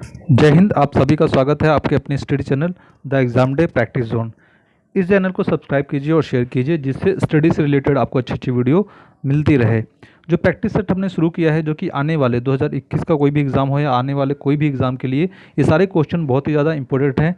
जय हिंद। आप सभी का स्वागत है आपके अपने study channel the exam day practice zone. इस चैनल को सब्सक्राइब कीजिए और शेयर कीजिए जिससे स्टडी से रिलेटेड आपको अच्छी अच्छी वीडियो मिलती रहे। जो प्रैक्टिस सेट हमने शुरू किया है, जो कि आने वाले 2021 का कोई भी एग्ज़ाम हो या आने वाले कोई भी एग्ज़ाम के लिए ये सारे क्वेश्चन बहुत ही ज़्यादा इंपॉर्टेंट हैं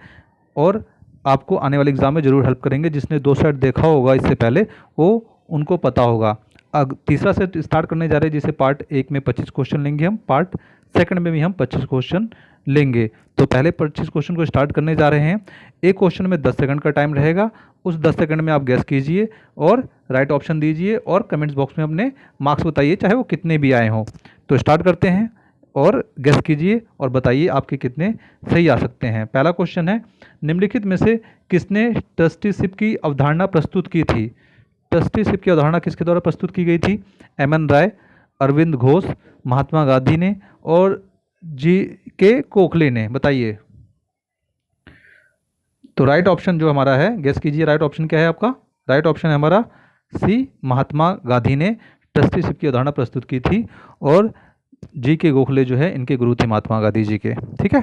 और आपको आने वाले एग्ज़ाम में ज़रूर हेल्प करेंगे। जिसने 2 सेट देखा होगा इससे पहले, वो उनको पता होगा। अब तीसरा सेट स्टार्ट करने जा रहे हैं, जिसे पार्ट 1 में 25 क्वेश्चन लेंगे हम, पार्ट सेकंड में भी हम 25 क्वेश्चन लेंगे। तो पहले 25 क्वेश्चन को स्टार्ट करने जा रहे हैं। एक क्वेश्चन में 10 सेकंड का टाइम रहेगा। उस 10 सेकंड में आप गैस कीजिए और राइट ऑप्शन दीजिए और कमेंट्स बॉक्स में अपने मार्क्स बताइए, चाहे वो कितने भी आए हों। तो स्टार्ट करते हैं और गैस कीजिए और बताइए आपके कितने सही आ सकते हैं। पहला क्वेश्चन है, निम्नलिखित में से किसने ट्रस्टीशिप की अवधारणा प्रस्तुत की थी? ट्रस्टीशिप की अवधारणा किसके द्वारा प्रस्तुत की गई थी? एम.एन. राय, अरविंद घोष, महात्मा गांधी ने और जी के गोखले ने। बताइए। तो राइट ऑप्शन जो हमारा है, गेस कीजिए राइट ऑप्शन क्या है आपका? राइट ऑप्शन है हमारा सी, महात्मा गांधी ने ट्रस्टीशिप की अवधारणा प्रस्तुत की थी और जी के गोखले जो है इनके गुरु थे, महात्मा गांधी जी के। ठीक है।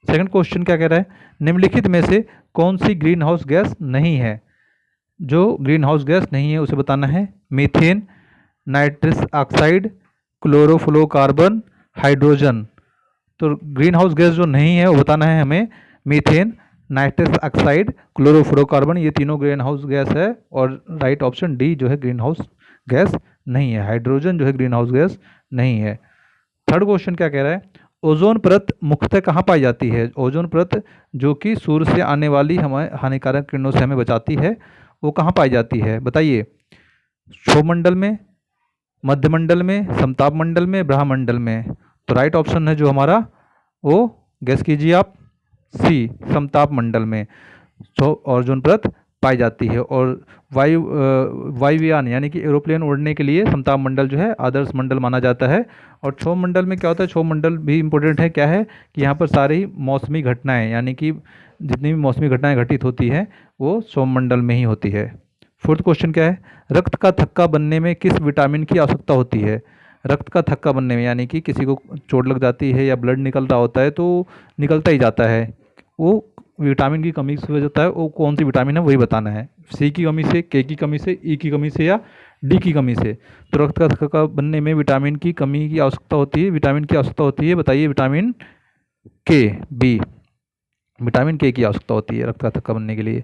सेकंड क्वेश्चन क्या कह रहा है, निम्नलिखित में से कौन सी ग्रीन हाउस गैस नहीं है? जो ग्रीन हाउस गैस नहीं है उसे बताना है। Methane, nitrous oxide, chlorofluorocarbon, hydrogen. तो ग्रीन हाउस गैस जो नहीं है वो बताना है हमें। मीथेन, नाइट्रस ऑक्साइड, क्लोरोफ्लोरोकार्बन, ये तीनों ग्रीन हाउस गैस है और राइट ऑप्शन डी जो है ग्रीन हाउस गैस नहीं है। हाइड्रोजन जो है ग्रीन हाउस गैस नहीं है। थर्ड क्वेश्चन क्या कह रहा है, ओजोन परत मुख्यतः कहाँ पाई जाती है? ओजोन परत जो कि सूर्य से आने वाली हमें हानिकारक किरणों से हमें बचाती है, वो कहाँ पाई जाती है? बताइए। क्षोभमंडल में, मध्यमंडल में, समताप मंडल में, ब्रह्मंडल में। तो राइट ऑप्शन है जो हमारा, वो गैस कीजिए आप, सी, समताप मंडल में ओजोन परत पाई जाती है। और वायुयान यानी कि एरोप्लेन उड़ने के लिए समताप मंडल जो है आदर्श मंडल माना जाता है। और क्षोभ मंडल में क्या होता है? क्षोभ मंडल भी इंपॉर्टेंट है। क्या है कि यहाँ पर सारी ही मौसमी घटनाएं, यानी कि जितनी भी मौसमी घटनाएं घटित होती हैं वो क्षोभ मंडल में ही होती है। फोर्थ क्वेश्चन क्या है, रक्त का थक्का बनने में किस विटामिन की आवश्यकता होती है? रक्त का थक्का बनने में, यानी कि किसी को चोट लग जाती है या ब्लड निकल रहा होता है तो निकलता ही जाता है, वो विटामिन की कमी से हो जाता है। वो कौन सी विटामिन है वही बताना है। सी की कमी से, के की कमी से, ई की कमी से या डी की कमी से। तो रक्त का थक्का बनने में विटामिन की कमी की आवश्यकता होती है, विटामिन की आवश्यकता होती है। बताइए। विटामिन के, बी, विटामिन के की आवश्यकता होती है रक्त का थक्का बनने के लिए।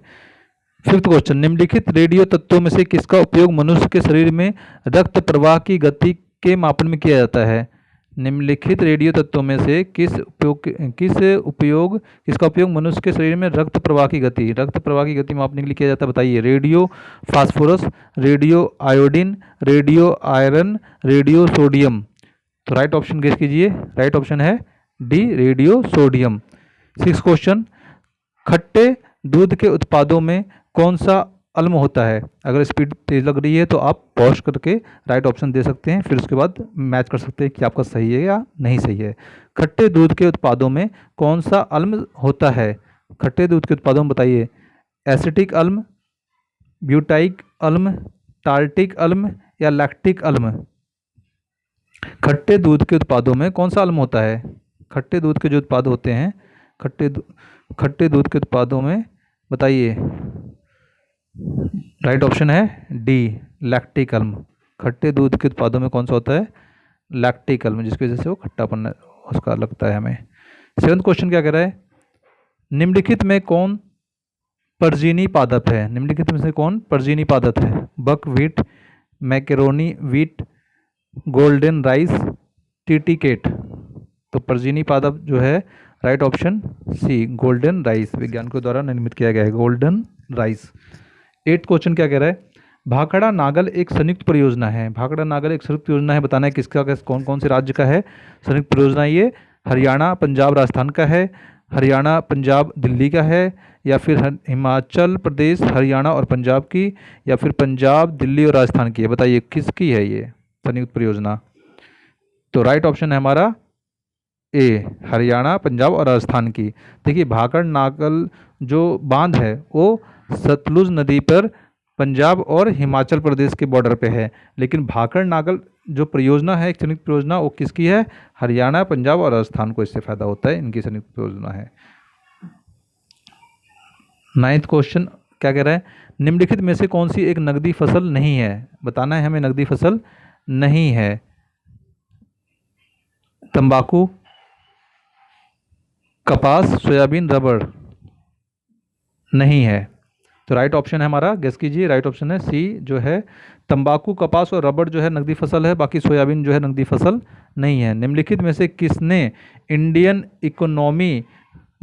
फिफ्थ क्वेश्चन, निम्नलिखित रेडियो तत्वों में से किसका उपयोग मनुष्य के शरीर में रक्त प्रवाह की गति के मापन में किया जाता है? निम्नलिखित रेडियो तत्वों में से किसका उपयोग मनुष्य के शरीर में रक्त प्रवाह की गति मापने के लिए किया जाता है? बताइए। Radio phosphorus, radio iodine, radio iron, radio sodium. तो राइट ऑप्शन गेस कीजिए। राइट ऑप्शन है D, radio sodium. Six question, खट्टे दूध के उत्पादों में कौन सा अम्ल होता है? अगर स्पीड तेज लग रही है तो आप पॉज करके राइट ऑप्शन दे सकते हैं, फिर उसके बाद मैच कर सकते हैं कि आपका सही है या नहीं सही है। खट्टे दूध के उत्पादों में कौन सा अम्ल होता है? खट्टे दूध के उत्पादों में बताइए। एसिटिक अम्ल, ब्यूटाइक अम्ल, टार्टिक अम्ल या लैक्टिक अम्ल। खट्टे दूध के उत्पादों में कौन सा अम्ल होता है? खट्टे दूध के जो उत्पाद होते हैं, खट्टे दूध के उत्पादों में बताइए। राइट ऑप्शन है डी, लैक्टिक अम्ल। खट्टे दूध के उत्पादों में कौन सा होता है? लैक्टिक अम्ल, जिसकी वजह से वो खट्टापन उसका लगता है हमें। सेवंथ क्वेश्चन क्या कह रहा है, निम्नलिखित में कौन परजीनी पादप है? निम्नलिखित में से कौन परजीनी पादप है? Buck wheat, macaroni wheat, golden rice, टीटीकेट। तो परजीनी पादप जो है right option C, golden rice, विज्ञान के द्वारा निर्मित किया गया है गोल्डन राइस। एट क्वेश्चन क्या कह रहा है, भाखड़ा नागल एक संयुक्त परियोजना है। भाखड़ा नागल एक संयुक्त परियोजना है, बताना है किसका, कौन कौन से राज्य का है संयुक्त परियोजना ये? हरियाणा, पंजाब, राजस्थान का है, हरियाणा, पंजाब, दिल्ली का है, या फिर हिमाचल प्रदेश, हरियाणा और पंजाब की, या फिर पंजाब, दिल्ली और राजस्थान की है? बताइए किसकी है ये संयुक्त परियोजना? तो राइट ऑप्शन है हमारा ए, हरियाणा, पंजाब और राजस्थान की। देखिए, भाखड़ नागल जो बांध है वो सतलुज नदी पर पंजाब और हिमाचल प्रदेश के बॉर्डर पे है, लेकिन भाखड़ नागल जो परियोजना है, एक संयुक्त परियोजना, वो किसकी है? हरियाणा, पंजाब और राजस्थान को इससे फायदा होता है, इनकी संयुक्त परियोजना है। 9th क्वेश्चन क्या कह रहा है? निम्नलिखित में से कौन सी एक नकदी फसल नहीं है? बताना है हमें, नकदी फसल नहीं है। तंबाकू, कपास, सोयाबीन, रबड़ नहीं है। तो राइट ऑप्शन है हमारा, गेस कीजिए, राइट ऑप्शन है सी जो है तंबाकू, कपास और रबड़ जो है नकदी फसल है, बाकी सोयाबीन जो है नकदी फसल नहीं है। निम्नलिखित में से किसने इंडियन इकोनॉमी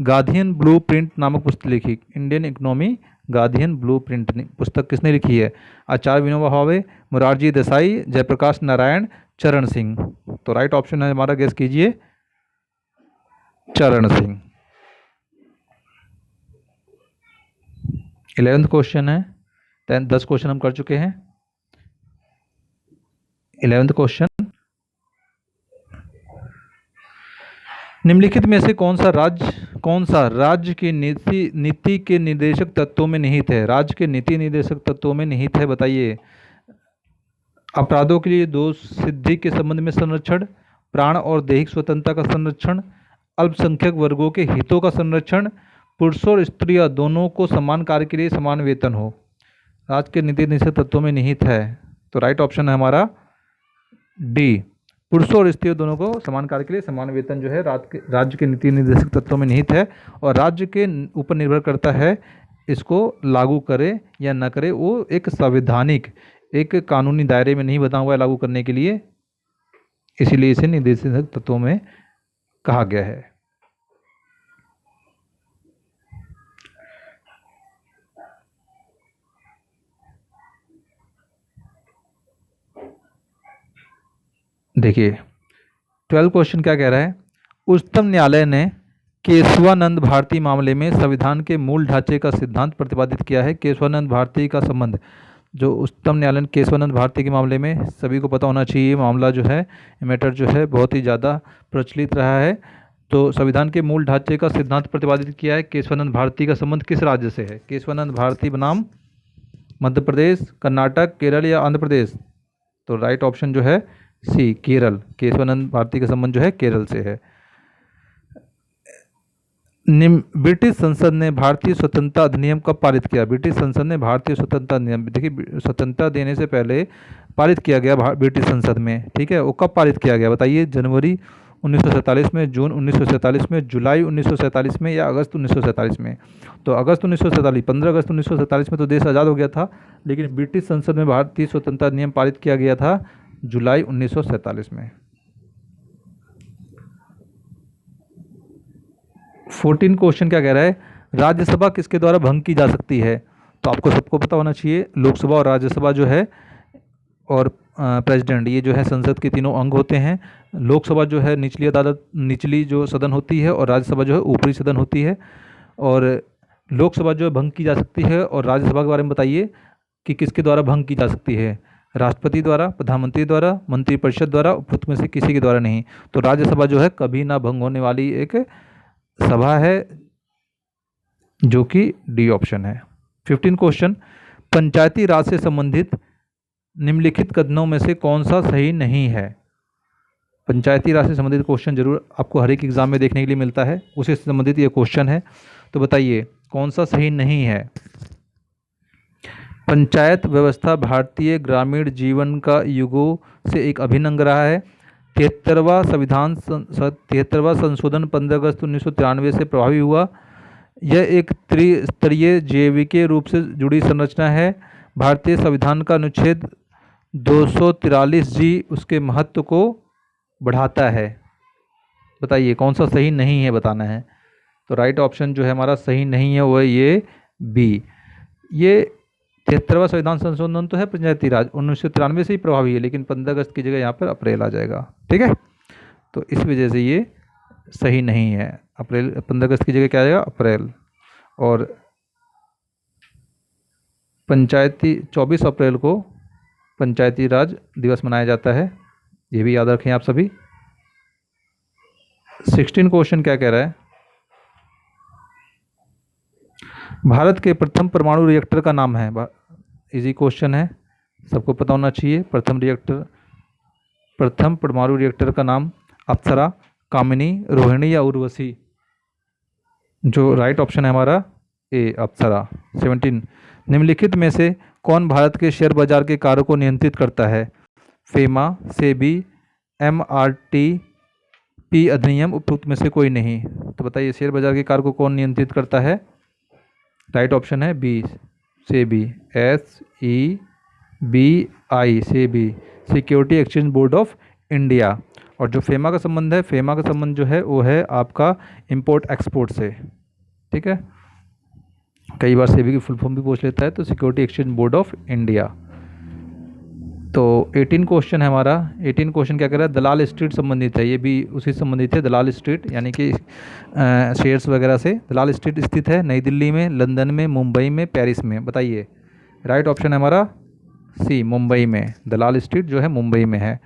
गार्डियन ब्लूप्रिंट नामक पुस्तक लिखी? इंडियन इकोनॉमी गार्डियन ब्लूप्रिंट पुस्तक किसने लिखी है? आचार्य विनोबा भावे, मोरारजी देसाई, जयप्रकाश नारायण, चरण सिंह। तो राइट ऑप्शन है हमारा, गेस कीजिए, चरण सिंह। 11th क्वेश्चन है, 10 क्वेश्चन हम कर चुके हैं। 11th क्वेश्चन, निम्नलिखित में से कौन सा राज्य की नीति के निर्देशक तत्वों में निहित है? राज्य के नीति निर्देशक तत्वों में निहित है, बताइए। अपराधों के लिए दोष सिद्धि के संबंध में संरक्षण, प्राण और दैहिक स्वतंत्रता का संरक्षण, अल्पसंख्यक वर्गों के हितों का संरक्षण, पुरुषों और स्त्रियां दोनों को समान कार्य के लिए समान वेतन हो। राज्य के नीति निर्देशक तत्वों में निहित है, तो राइट ऑप्शन है हमारा डी, पुरुषों और स्त्रियों दोनों को समान कार्य के लिए समान वेतन जो है राज्य के नीति निर्देशक तत्वों में निहित है। और राज्य के ऊपर निर्भर करता है इसको लागू करे या न करे, वो एक संवैधानिक, एक कानूनी दायरे में नहीं बना हुआ है लागू करने के लिए, इसीलिए इसे निर्देशक तत्वों में कहा गया है। देखिए 12 क्वेश्चन क्या कह रहा है? उच्चतम न्यायालय ने केशवानंद भारती मामले में संविधान के मूल ढांचे का सिद्धांत प्रतिपादित किया है। केशवानंद भारती का संबंध, जो उच्चतम न्यायालय ने केशवानंद भारती के मामले में, सभी को पता होना चाहिए, मामला जो है, मैटर जो है बहुत ही ज़्यादा प्रचलित रहा है। तो संविधान के मूल ढांचे का सिद्धांत प्रतिपादित किया है। केशवानंद भारती का संबंध किस राज्य से है? केशवानंद भारती बनाम मध्य प्रदेश, कर्नाटक, केरल या आंध्र प्रदेश? तो राइट ऑप्शन जो है सी, केरल। केशवानंद भारती का संबंध जो है केरल से है। ब्रिटिश संसद ने भारतीय स्वतंत्रता अधिनियम कब पारित किया? ब्रिटिश संसद ने भारतीय स्वतंत्रता अधिनियम, देखिए स्वतंत्रता देने से पहले पारित किया गया ब्रिटिश संसद में, ठीक है। वो कब पारित किया गया बताइए? जनवरी 1947 में, जून 1947 में, जुलाई 1947 में या अगस्त 1947 में? तो अगस्त 1947, 15 अगस्त 1947 में तो देश आज़ाद हो गया था, लेकिन ब्रिटिश संसद में भारतीय स्वतंत्रता अधिनियम पारित किया गया था जुलाई 1947 में। 14 क्वेश्चन क्या कह रहा है? राज्यसभा किसके द्वारा भंग की जा सकती है? तो आपको सबको पता होना चाहिए, लोकसभा और राज्यसभा जो है और प्रेसिडेंट, ये जो है संसद के तीनों अंग होते हैं। लोकसभा जो है निचली अदालत, निचली जो सदन होती है, और राज्यसभा जो है ऊपरी सदन होती है। और लोकसभा जो है भंग की जा सकती है, और राज्यसभा के बारे में बताइए कि किसके द्वारा भंग की जा सकती है? राष्ट्रपति द्वारा, प्रधानमंत्री द्वारा, मंत्रिपरिषद द्वारा, उपयुक्त में से किसी के द्वारा नहीं। तो राज्यसभा जो है कभी ना भंग होने वाली एक सभा है, जो कि डी ऑप्शन है। 15 क्वेश्चन, पंचायती राज से संबंधित निम्नलिखित कथनों में से कौन सा सही नहीं है? पंचायती राज से संबंधित क्वेश्चन जरूर आपको हर एक एग्जाम में देखने के लिए मिलता है, उससे संबंधित ये क्वेश्चन है, तो बताइए कौन सा सही नहीं है? पंचायत व्यवस्था भारतीय ग्रामीण जीवन का युगों से एक अभिन्न अंग रहा है। 73वां संशोधन 15 अगस्त 1993 से प्रभावी हुआ। यह एक त्रिस्तरीय जैविकीय रूप से जुड़ी संरचना है। भारतीय संविधान का अनुच्छेद 243 उसके महत्व को बढ़ाता है। बताइए कौन सा सही नहीं है, बताना है। तो राइट ऑप्शन जो है हमारा सही नहीं है वो है ये बी। ये 73वां संविधान संशोधन तो है पंचायती राज 1993 से ही प्रभावी है, लेकिन 15 अगस्त की जगह यहाँ पर अप्रैल आ जाएगा, ठीक है। तो इस वजह से ये सही नहीं है। अप्रैल, 15 अगस्त की जगह क्या आएगा? अप्रैल। और पंचायती 24 अप्रैल को पंचायती राज दिवस मनाया जाता है, ये भी याद रखें आप सभी। 16 क्वेश्चन क्या कह रहा है? भारत के प्रथम परमाणु रिएक्टर का नाम है। इजी क्वेश्चन है, सबको पता होना चाहिए। प्रथम रिएक्टर प्रथम परमाणु रिएक्टर का नाम? अप्सरा, कामिनी, रोहिणी या उर्वशी? जो राइट ऑप्शन है हमारा ए, अप्सरा। 17, निम्नलिखित में से कौन भारत के शेयर बाजार के कार्यों को नियंत्रित करता है? फेमा, सेबी, एमआरटीपी अधिनियम, उपयुक्त में से कोई नहीं। तो बताइए शेयर बाजार के कार्य को कौन नियंत्रित करता है? राइट ऑप्शन है B, SEBI, SEBI, SEBI, security exchange board of India. और जो फेमा का संबंध है, फेमा का संबंध जो है वो है आपका इंपोर्ट एक्सपोर्ट से, ठीक है। कई बार सेबी की फुल फॉर्म भी पूछ लेता है, तो security exchange board of India. तो 18 क्वेश्चन है हमारा। 18 क्वेश्चन क्या कह रहा है? दलाल स्ट्रीट संबंधित है, ये भी उसी से संबंधित है, दलाल स्ट्रीट यानी कि शेयर्स वगैरह से। दलाल स्ट्रीट स्थित है नई दिल्ली में, लंदन में, मुंबई में, पेरिस में? बताइए। राइट ऑप्शन है हमारा सी, मुंबई में। दलाल स्ट्रीट जो है मुंबई में है।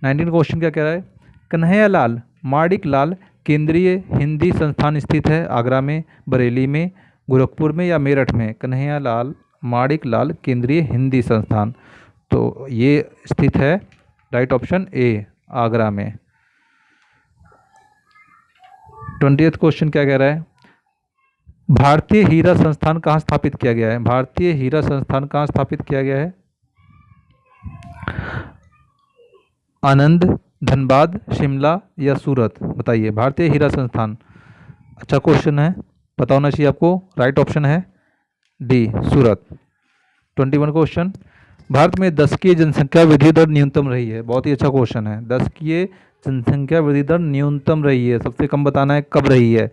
19 क्वेश्चन क्या कह रहा है? कन्हैयालाल माणिक लाल केंद्रीय हिंदी संस्थान स्थित है आगरा में, बरेली में, गोरखपुर में या मेरठ में? कन्हैयालाल माणिक लाल केंद्रीय हिंदी संस्थान, तो ये स्थित है राइट ऑप्शन ए, आगरा में। 20th क्वेश्चन क्या कह रहा है? भारतीय हीरा संस्थान कहाँ स्थापित किया गया है? भारतीय हीरा संस्थान कहाँ स्थापित किया गया है? आनंद, धनबाद, शिमला या सूरत? बताइए। भारतीय हीरा संस्थान, अच्छा क्वेश्चन है, पता होना चाहिए आपको। राइट ऑप्शन है डी, सूरत। 21 क्वेश्चन, भारत में दशकीय जनसंख्या वृद्धि दर न्यूनतम रही है? बहुत ही अच्छा क्वेश्चन है। दशकीय जनसंख्या वृद्धि दर न्यूनतम रही है, सबसे कम बताना है कब रही है?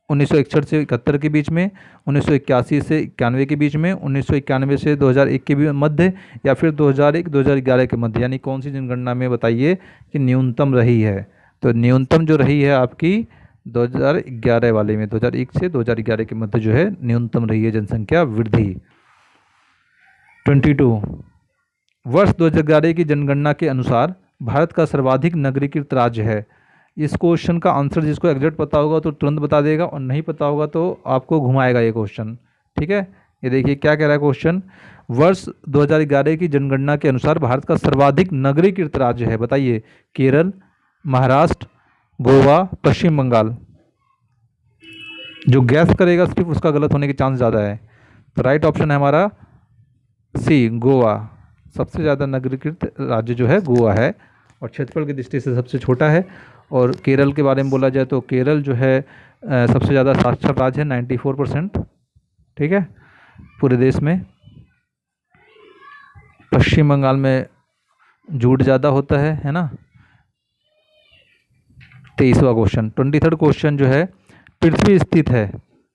1961 से 71 के बीच में, 1981 से 91 के बीच में, 1991 से 2001 के मध्य, या फिर 2001-2011 के मध्य? यानी कौन सी जनगणना में बताइए कि न्यूनतम रही है? तो न्यूनतम जो रही है आपकी 2011 वाले में, 2001 से 2011 के मध्य जो है न्यूनतम रही है जनसंख्या वृद्धि। 22, वर्ष 2011 की जनगणना के अनुसार भारत का सर्वाधिक नगरीकृत राज्य है। इस क्वेश्चन का आंसर जिसको एग्जैक्ट पता होगा तो तुरंत बता देगा, और नहीं पता होगा तो आपको घुमाएगा ये क्वेश्चन, ठीक है। ये देखिए क्या कह रहा है क्वेश्चन, वर्ष 2011 की जनगणना के अनुसार भारत का सर्वाधिक नगरीकृत राज्य है। बताइए। केरल, महाराष्ट्र, गोवा, पश्चिम बंगाल? जो गैस करेगा सिर्फ उसका गलत होने के चांस ज़्यादा है। तो राइट ऑप्शन है हमारा सी, गोवा। सबसे ज़्यादा नगरीकृत राज्य जो है गोवा है, और क्षेत्रफल की दृष्टि से सबसे छोटा है। और केरल के बारे में बोला जाए तो केरल जो है सबसे ज़्यादा साक्षर राज्य है, 94%, ठीक है, पूरे देश में। पश्चिम बंगाल में जूट ज़्यादा होता है ना। 23वां क्वेश्चन। 23rd क्वेश्चन जो है, पृथ्वी स्थित है।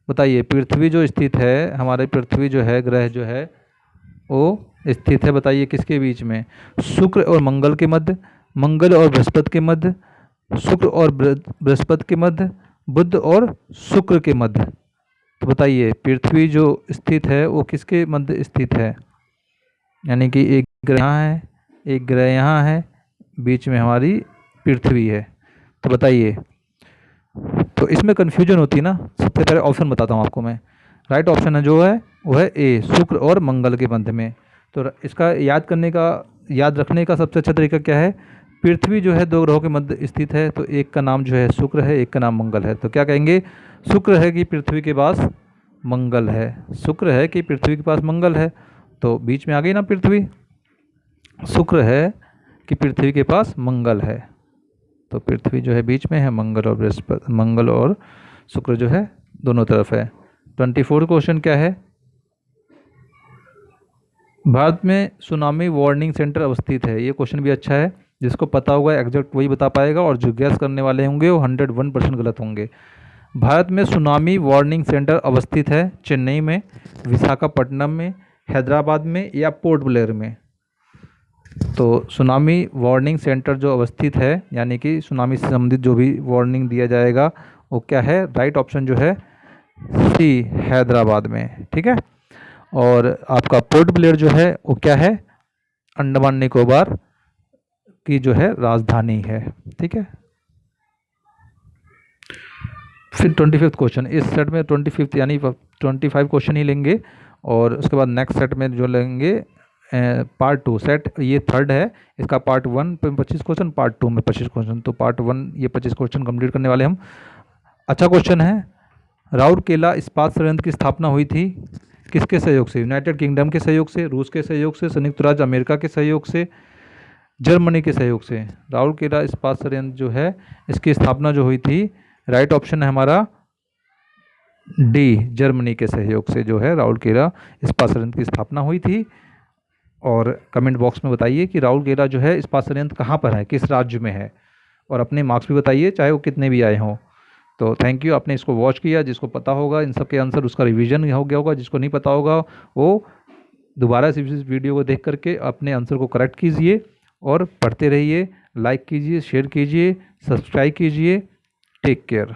बताइए। पृथ्वी जो स्थित है, हमारे पृथ्वी जो है ग्रह जो है वो स्थित है, बताइए किसके बीच में? शुक्र और मंगल के मध्य, मंगल और बृहस्पति के मध्य, शुक्र और बृहस्पति के मध्य, बुध और शुक्र के मध्य? तो बताइए पृथ्वी जो स्थित है वो किसके मध्य स्थित है? यानी कि एक ग्रह यहाँ है, एक ग्रह यहाँ है, बीच में हमारी पृथ्वी है। तो बताइए। तो इसमें कन्फ्यूजन होती है ना। सबसे पहले ऑप्शन बताता हूँ आपको मैं। राइट ऑप्शन है जो है वो है ए, शुक्र और मंगल के मध्य में। तो इसका याद रखने का सबसे अच्छा तरीका क्या है? पृथ्वी जो है दो ग्रहों के मध्य स्थित है, तो एक का नाम जो है शुक्र है, एक का नाम मंगल है। तो क्या कहेंगे? शुक्र है कि पृथ्वी के पास मंगल है, शुक्र है कि पृथ्वी के पास मंगल है। तो बीच में आ गई ना पृथ्वी। शुक्र है कि पृथ्वी के पास मंगल है, तो पृथ्वी जो है बीच में है, मंगल और शुक्र जो है दोनों तरफ है। 24 क्वेश्चन क्या है? भारत में सुनामी वार्निंग सेंटर अवस्थित है। ये क्वेश्चन भी अच्छा है, जिसको पता होगा एग्जैक्ट वही बता पाएगा, और जो गैस करने वाले होंगे वो 101% गलत होंगे। भारत में सुनामी वार्निंग सेंटर अवस्थित है चेन्नई में, विशाखापट्टनम में, हैदराबाद में या पोर्ट ब्लेयर में? तो सुनामी वार्निंग सेंटर जो अवस्थित है, यानी कि सुनामी से संबंधित जो भी वार्निंग दिया जाएगा वो क्या है? राइट ऑप्शन जो है सी, हैदराबाद में, ठीक है। और आपका पोर्ट ब्लेयर जो है वो क्या है? अंडमान निकोबार की जो है राजधानी है, ठीक है। फिर 25th क्वेश्चन। इस सेट में 25th यानी 25 क्वेश्चन ही लेंगे, और उसके बाद नेक्स्ट सेट में जो लेंगे पार्ट 2 सेट ये थर्ड है, इसका पार्ट 1 में 25 क्वेश्चन, पार्ट 2 में 25 क्वेश्चन, तो पार्ट 1 ये 25 क्वेश्चन कंप्लीट करने वाले हम। अच्छा क्वेश्चन है, राउरकेला इस्पात संयंत्र की स्थापना हुई थी किसके सहयोग से? यूनाइटेड किंगडम के सहयोग से, रूस के सहयोग से, संयुक्त राज्य अमेरिका के सहयोग से, जर्मनी के सहयोग से। राउरकेला इस्पात संयंत्र जो है इसकी स्थापना जो हुई थी, राइट ऑप्शन है हमारा डी, जर्मनी के सहयोग से जो है राउरकेला इस्पात संयंत्र की स्थापना हुई थी। और कमेंट बॉक्स में बताइए कि राउरकेला जो है इस्पात संयंत्र कहाँ पर है, किस राज्य में है, और अपने मार्क्स भी बताइए चाहे वो कितने भी आए हों। तो थैंक यू, आपने इसको वॉच किया। जिसको पता होगा इन सब के आंसर, उसका रिवीजन हो गया होगा। जिसको नहीं पता होगा वो दोबारा से इस वीडियो को देख करके अपने आंसर को करेक्ट कीजिए और पढ़ते रहिए। लाइक कीजिए, शेयर कीजिए, सब्सक्राइब कीजिए। Take care.